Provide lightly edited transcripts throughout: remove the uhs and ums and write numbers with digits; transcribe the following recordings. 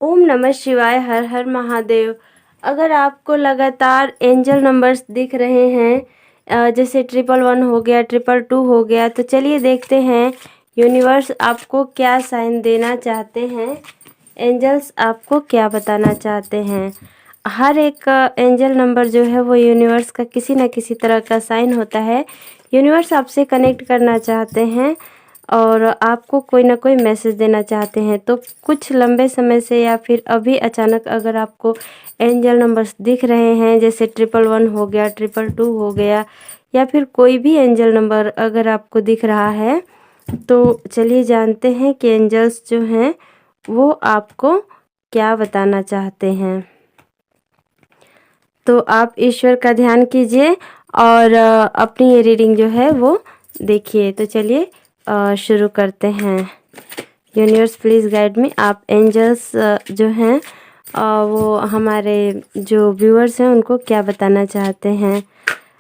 ओम नमः शिवाय, हर हर महादेव। अगर आपको लगातार एंजल नंबर्स दिख रहे हैं, जैसे 111 हो गया, 222 हो गया, तो चलिए देखते हैं यूनिवर्स आपको क्या साइन देना चाहते हैं, एंजल्स आपको क्या बताना चाहते हैं। हर एक एंजल नंबर जो है वो यूनिवर्स का किसी न किसी तरह का साइन होता है। यूनिवर्स आपसे कनेक्ट करना चाहते हैं और आपको कोई ना कोई मैसेज देना चाहते हैं। तो कुछ लंबे समय से या फिर अभी अचानक अगर आपको एंजल नंबर्स दिख रहे हैं, जैसे 111 हो गया, 222 हो गया, या फिर कोई भी एंजल नंबर अगर आपको दिख रहा है, तो चलिए जानते हैं कि एंजल्स जो हैं वो आपको क्या बताना चाहते हैं। तो आप ईश्वर का ध्यान कीजिए और अपनी ये रीडिंग जो है वो देखिए। तो चलिए शुरू करते हैं। Universe please guide me. आप एंजल्स जो हैं वो हमारे जो व्यूअर्स हैं उनको क्या बताना चाहते हैं।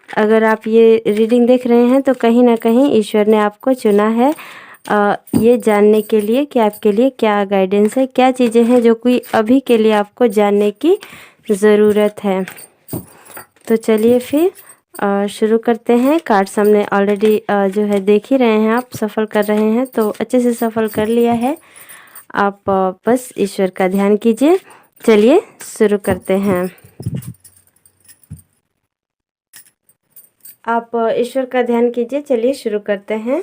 अगर आप ये रीडिंग देख रहे हैं तो कहीं ना कहीं ईश्वर ने आपको चुना है ये जानने के लिए कि आपके लिए क्या गाइडेंस है, क्या चीज़ें हैं जो कि अभी के लिए आपको जानने की ज़रूरत है। तो चलिए फिर शुरू करते हैं। कार्ड्स हमने ऑलरेडी जो है देख ही रहे हैं, आप सफल कर रहे हैं तो अच्छे से सफल कर लिया है। आप बस ईश्वर का ध्यान कीजिए। चलिए शुरू करते हैं। आप ईश्वर का ध्यान कीजिए। चलिए शुरू करते हैं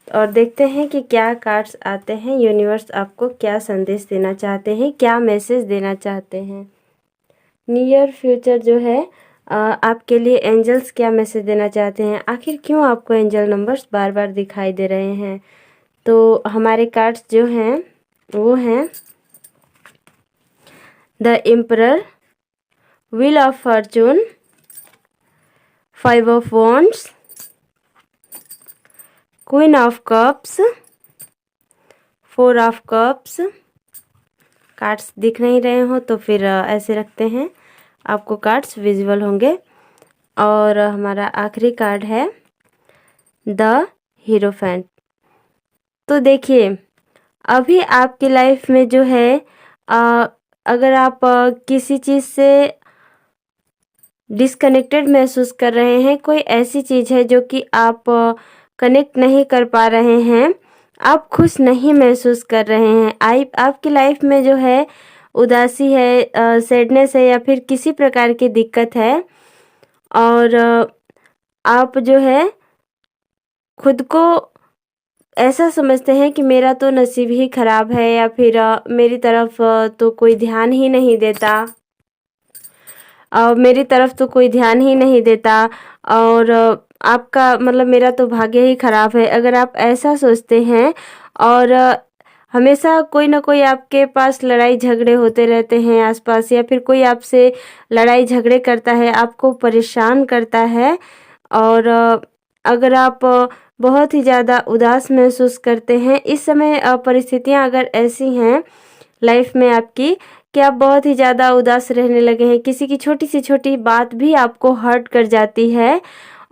और देखते हैं कि क्या कार्ड्स आते हैं। यूनिवर्स आपको क्या संदेश देना चाहते हैं, क्या मैसेज देना चाहते हैं। नियर फ्यूचर जो है आपके लिए एंजल्स क्या मैसेज देना चाहते हैं। आखिर क्यों आपको एंजल नंबर्स बार बार दिखाई दे रहे हैं। तो हमारे कार्ड्स जो हैं वो हैं the emperor, wheel of Fortune, 5 of wands, queen of cups, 4 of cups. Cards दिख नहीं रहे हो तो फिर ऐसे रखते हैं, आपको कार्ड्स विजुअल होंगे। और हमारा आखिरी कार्ड है द हीरोफेंट। तो देखिए अभी आपकी लाइफ में जो है अगर आप किसी चीज़ से डिस्कनेक्टेड महसूस कर रहे हैं, कोई ऐसी चीज़ है जो कि आप कनेक्ट नहीं कर पा रहे हैं, आप खुश नहीं महसूस कर रहे हैं, आपकी लाइफ में जो है उदासी है, सैडनेस है, या फिर किसी प्रकार की दिक्कत है, और आप जो है खुद को ऐसा समझते हैं कि मेरा तो नसीब ही ख़राब है, या फिर मेरी तरफ तो कोई ध्यान ही नहीं देता, मेरी तरफ तो कोई ध्यान ही नहीं देता, और आपका मतलब मेरा तो भाग्य ही ख़राब है। अगर आप ऐसा सोचते हैं और हमेशा कोई ना कोई आपके पास लड़ाई झगड़े होते रहते हैं आसपास, या फिर कोई आपसे लड़ाई झगड़े करता है, आपको परेशान करता है, और अगर आप बहुत ही ज़्यादा उदास महसूस करते हैं इस समय, परिस्थितियां अगर ऐसी हैं लाइफ में आपकी कि आप बहुत ही ज़्यादा उदास रहने लगे हैं, किसी की छोटी से छोटी बात भी आपको हर्ट कर जाती है,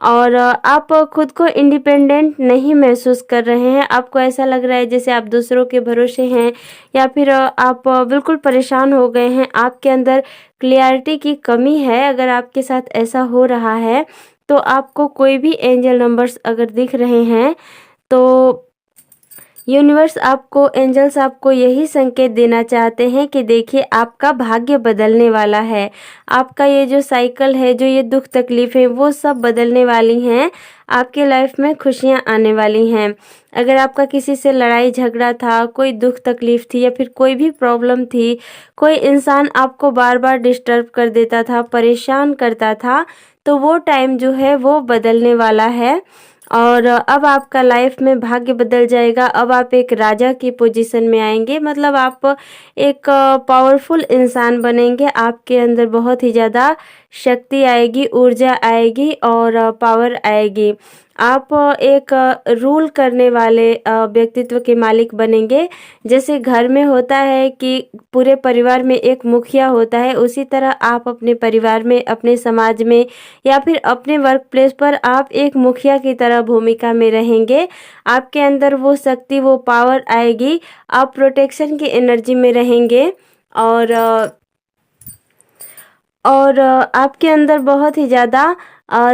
और आप खुद को इंडिपेंडेंट नहीं महसूस कर रहे हैं, आपको ऐसा लग रहा है जैसे आप दूसरों के भरोसे हैं, या फिर आप बिल्कुल परेशान हो गए हैं, आपके अंदर क्लियरिटी की कमी है। अगर आपके साथ ऐसा हो रहा है तो आपको कोई भी एंजल नंबर्स अगर दिख रहे हैं तो यूनिवर्स आपको, एंजल्स आपको यही संकेत देना चाहते हैं कि देखिए आपका भाग्य बदलने वाला है। आपका ये जो साइकिल है, जो ये दुख तकलीफ है, वो सब बदलने वाली हैं। आपके लाइफ में खुशियां आने वाली हैं। अगर आपका किसी से लड़ाई झगड़ा था, कोई दुख तकलीफ थी, या फिर कोई भी प्रॉब्लम थी, कोई इंसान आपको बार बार डिस्टर्ब कर देता था, परेशान करता था, तो वो टाइम जो है वो बदलने वाला है, और अब आपका लाइफ में भाग्य बदल जाएगा। अब आप एक राजा की पोजीशन में आएंगे, मतलब आप एक पावरफुल इंसान बनेंगे। आपके अंदर बहुत ही ज़्यादा शक्ति आएगी, ऊर्जा आएगी और पावर आएगी। आप एक रूल करने वाले व्यक्तित्व के मालिक बनेंगे। जैसे घर में होता है कि पूरे परिवार में एक मुखिया होता है, उसी तरह आप अपने परिवार में, अपने समाज में या फिर अपने वर्क प्लेस पर आप एक मुखिया की तरह भूमिका में रहेंगे। आपके अंदर वो शक्ति, वो पावर आएगी। आप प्रोटेक्शन की एनर्जी में रहेंगे और आपके अंदर बहुत ही ज़्यादा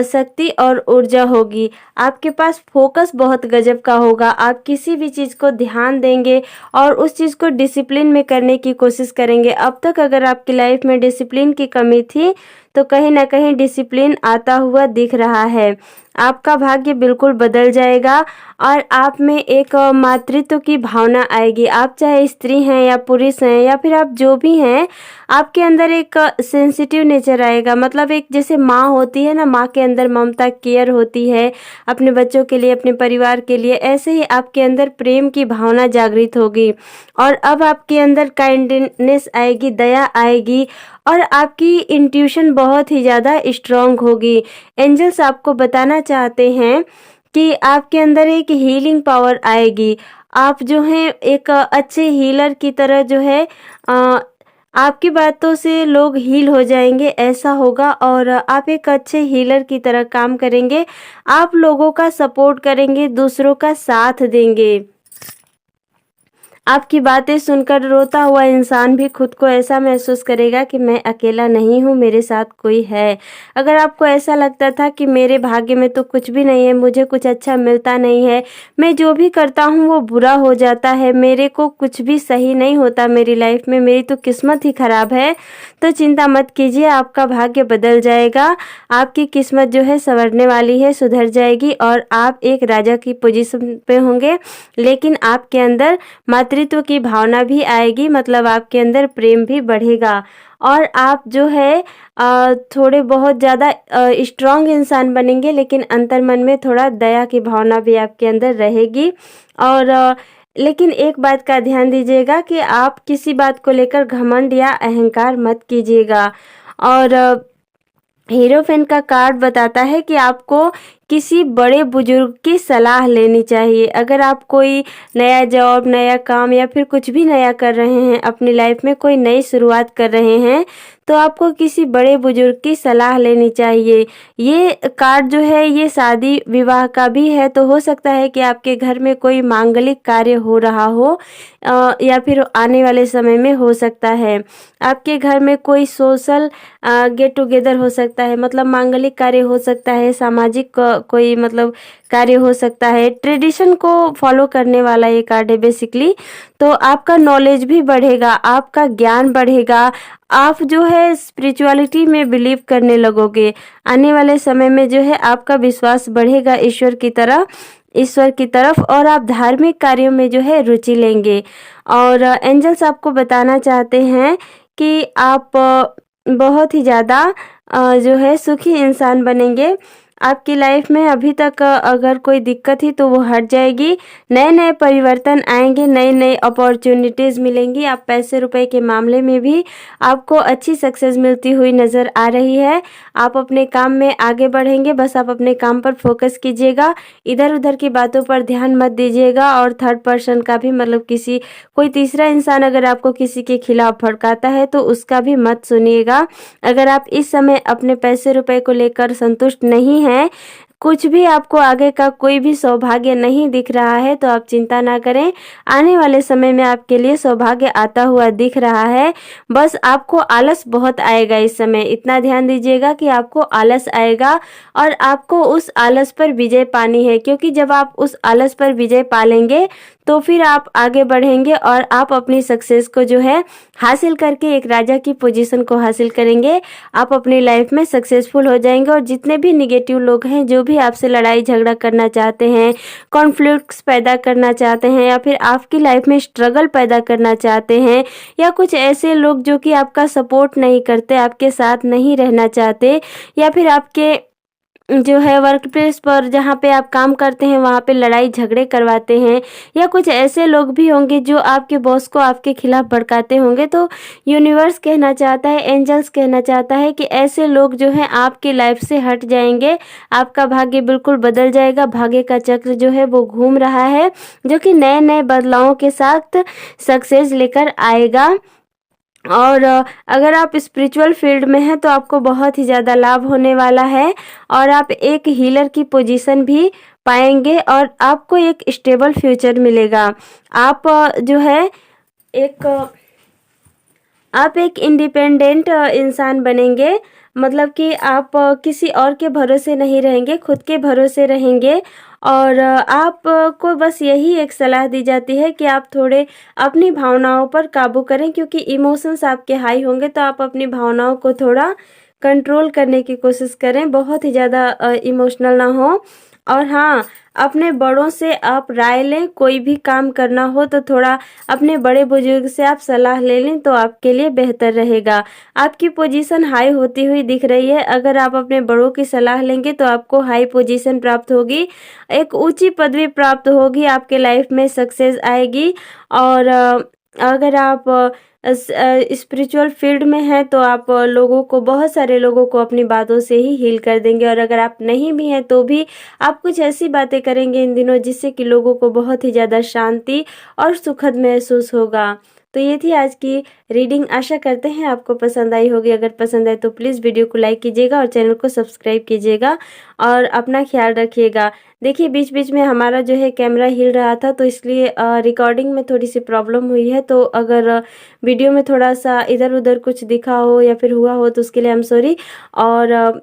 शक्ति और ऊर्जा होगी। आपके पास फोकस बहुत गजब का होगा। आप किसी भी चीज़ को ध्यान देंगे और उस चीज़ को डिसिप्लिन में करने की कोशिश करेंगे। अब तक अगर आपकी लाइफ में डिसिप्लिन की कमी थी तो कहीं ना कहीं डिसिप्लिन आता हुआ दिख रहा है। आपका भाग्य बिल्कुल बदल जाएगा और आप में एक मातृत्व की भावना आएगी। आप चाहे स्त्री हैं या पुरुष हैं या फिर आप जो भी हैं, आपके अंदर एक सेंसिटिव नेचर आएगा। मतलब एक जैसे माँ होती है ना, माँ के अंदर ममता, केयर होती है अपने बच्चों के लिए, अपने परिवार के लिए, ऐसे ही आपके अंदर प्रेम की भावना जागृत होगी। और अब आपके अंदर काइंडनेस आएगी, दया आएगी और आपकी इंट्यूशन बहुत ही ज़्यादा स्ट्रांग होगी। एंजल्स आपको बताना चाहते हैं कि आपके अंदर एक हीलिंग पावर आएगी। आप जो हैं एक अच्छे हीलर की तरह जो है आपकी बातों से लोग हील हो जाएंगे, ऐसा होगा। और आप एक अच्छे हीलर की तरह काम करेंगे। आप लोगों का सपोर्ट करेंगे, दूसरों का साथ देंगे। आपकी बातें सुनकर रोता हुआ इंसान भी खुद को ऐसा महसूस करेगा कि मैं अकेला नहीं हूँ, मेरे साथ कोई है। अगर आपको ऐसा लगता था कि मेरे भाग्य में तो कुछ भी नहीं है, मुझे कुछ अच्छा मिलता नहीं है, मैं जो भी करता हूँ वो बुरा हो जाता है, मेरे को कुछ भी सही नहीं होता मेरी लाइफ में, मेरी तो किस्मत ही खराब है, तो चिंता मत कीजिए, आपका भाग्य बदल जाएगा। आपकी किस्मत जो है संवरने वाली है, सुधर जाएगी और आप एक राजा की पोजीशन पे होंगे। लेकिन आपके अंदर मातृत्व की भावना भी आएगी, मतलब आपके अंदर प्रेम भी बढ़ेगा और आप जो है थोड़े बहुत ज़्यादा स्ट्रांग इंसान बनेंगे। लेकिन अंतर मन में थोड़ा दया की भावना भी आपके अंदर रहेगी। और लेकिन एक बात का ध्यान दीजिएगा कि आप किसी बात को लेकर घमंड या अहंकार मत कीजिएगा। और हीरोफेन का कार्ड बताता है कि आपको किसी बड़े बुजुर्ग की सलाह लेनी चाहिए। अगर आप कोई नया जॉब, नया काम या फिर कुछ भी नया कर रहे हैं, अपनी लाइफ में कोई नई शुरुआत कर रहे हैं, तो आपको किसी बड़े बुजुर्ग की सलाह लेनी चाहिए। ये कार्ड जो है ये शादी विवाह का भी है, तो हो सकता है कि आपके घर में कोई मांगलिक कार्य हो रहा हो या फिर आने वाले समय में हो सकता है। आपके घर में कोई सोशल गेट टुगेदर हो सकता है, मतलब मांगलिक कार्य हो सकता है, सामाजिक कोई मतलब कार्य हो सकता है। ट्रेडिशन को फॉलो करने वाला ये कार्ड है बेसिकली। तो आपका नॉलेज भी बढ़ेगा, आपका ज्ञान बढ़ेगा, आप जो है स्पिरिचुअलिटी में बिलीव करने लगोगे। आने वाले समय में जो है आपका विश्वास बढ़ेगा ईश्वर की तरफ और आप धार्मिक कार्यों में जो है रुचि लेंगे। और एंजल्स आपको बताना चाहते हैं कि आप बहुत ही ज़्यादा जो है सुखी इंसान बनेंगे। आपकी लाइफ में अभी तक अगर कोई दिक्कत थी तो वो हट जाएगी। नए नए परिवर्तन आएंगे, नई नई अपॉर्चुनिटीज़ मिलेंगी। आप पैसे रुपए के मामले में भी आपको अच्छी सक्सेस मिलती हुई नज़र आ रही है। आप अपने काम में आगे बढ़ेंगे, बस आप अपने काम पर फोकस कीजिएगा, इधर उधर की बातों पर ध्यान मत दीजिएगा। और थर्ड पर्सन का भी, मतलब कोई तीसरा इंसान अगर आपको किसी के खिलाफ भड़काता है तो उसका भी मत सुनिएगा। अगर आप इस समय अपने पैसे रुपए को लेकर संतुष्ट नहीं हैं, कुछ भी आपको आगे का कोई भी सौभाग्य नहीं दिख रहा है, तो आप चिंता ना करें। आने वाले समय में आपके लिए सौभाग्य आता हुआ दिख रहा है। बस आपको आलस बहुत आएगा इस समय, इतना ध्यान दीजिएगा कि आपको आलस आएगा और आपको उस आलस पर विजय पानी है। क्योंकि जब आप उस आलस पर विजय पा लेंगे तो फिर आप आगे बढ़ेंगे और आप अपनी सक्सेस को जो है हासिल करके एक राजा की पोजीशन को हासिल करेंगे। आप अपनी लाइफ में सक्सेसफुल हो जाएंगे। और जितने भी निगेटिव लोग हैं, जो भी आपसे लड़ाई झगड़ा करना चाहते हैं, कॉन्फ्लिक्ट्स पैदा करना चाहते हैं या फिर आपकी लाइफ में स्ट्रगल पैदा करना चाहते हैं, या कुछ ऐसे लोग जो कि आपका सपोर्ट नहीं करते, आपके साथ नहीं रहना चाहते, या फिर आपके जो है वर्क प्लेस पर जहाँ पे आप काम करते हैं वहाँ पे लड़ाई झगड़े करवाते हैं, या कुछ ऐसे लोग भी होंगे जो आपके बॉस को आपके खिलाफ भड़काते होंगे। तो यूनिवर्स कहना चाहता है, एंजल्स कहना चाहता है कि ऐसे लोग जो हैं आपकी लाइफ से हट जाएंगे, आपका भाग्य बिल्कुल बदल जाएगा। भाग्य का चक्र जो है वो घूम रहा है, जो कि नए नए बदलावों के साथ सक्सेस लेकर आएगा। और अगर आप स्पिरिचुअल फील्ड में हैं तो आपको बहुत ही ज़्यादा लाभ होने वाला है, और आप एक हीलर की पोजीशन भी पाएंगे, और आपको एक स्टेबल फ्यूचर मिलेगा। आप जो है एक आप एक इंडिपेंडेंट इंसान बनेंगे, मतलब कि आप किसी और के भरोसे नहीं रहेंगे, खुद के भरोसे रहेंगे। और आपको बस यही एक सलाह दी जाती है कि आप थोड़े अपनी भावनाओं पर काबू करें, क्योंकि इमोशंस आपके हाई होंगे, तो आप अपनी भावनाओं को थोड़ा कंट्रोल करने की कोशिश करें, बहुत ही ज़्यादा इमोशनल ना हो। और हाँ, अपने बड़ों से आप राय लें, कोई भी काम करना हो तो थोड़ा अपने बड़े बुजुर्ग से आप सलाह ले लें तो आपके लिए बेहतर रहेगा। आपकी पोजीशन हाई होती हुई दिख रही है, अगर आप अपने बड़ों की सलाह लेंगे तो आपको हाई पोजीशन प्राप्त होगी, एक ऊंची पदवी प्राप्त होगी, आपके लाइफ में सक्सेस आएगी। और अगर आप स्पिरिचुअल फील्ड में हैं तो आप लोगों को, बहुत सारे लोगों को अपनी बातों से ही हील कर देंगे। और अगर आप नहीं भी हैं तो भी आप कुछ ऐसी बातें करेंगे इन दिनों जिससे कि लोगों को बहुत ही ज़्यादा शांति और सुखद महसूस होगा। तो ये थी आज की रीडिंग, आशा करते हैं आपको पसंद आई होगी। अगर पसंद आए तो प्लीज़ वीडियो को लाइक कीजिएगा और चैनल को सब्सक्राइब कीजिएगा, और अपना ख्याल रखिएगा। देखिए बीच बीच में हमारा जो है कैमरा हिल रहा था, तो इसलिए रिकॉर्डिंग में थोड़ी सी प्रॉब्लम हुई है। तो अगर वीडियो में थोड़ा सा इधर उधर कुछ दिखा हो या फिर हुआ हो तो उसके लिए आई एम सॉरी। और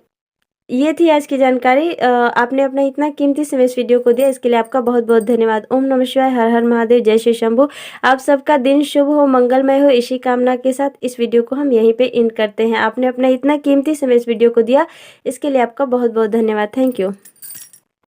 ये थी आज की जानकारी। आपने अपना इतना कीमती समय इस वीडियो को दिया, इसके लिए आपका बहुत बहुत धन्यवाद। ओम नमः शिवाय, हर हर महादेव, जय श्री शंभू। आप सबका दिन शुभ हो, मंगलमय हो, इसी कामना के साथ इस वीडियो को हम यहीं पे एंड करते हैं। आपने अपना इतना कीमती समय इस वीडियो को दिया, इसके लिए आपका बहुत बहुत धन्यवाद। Thank you.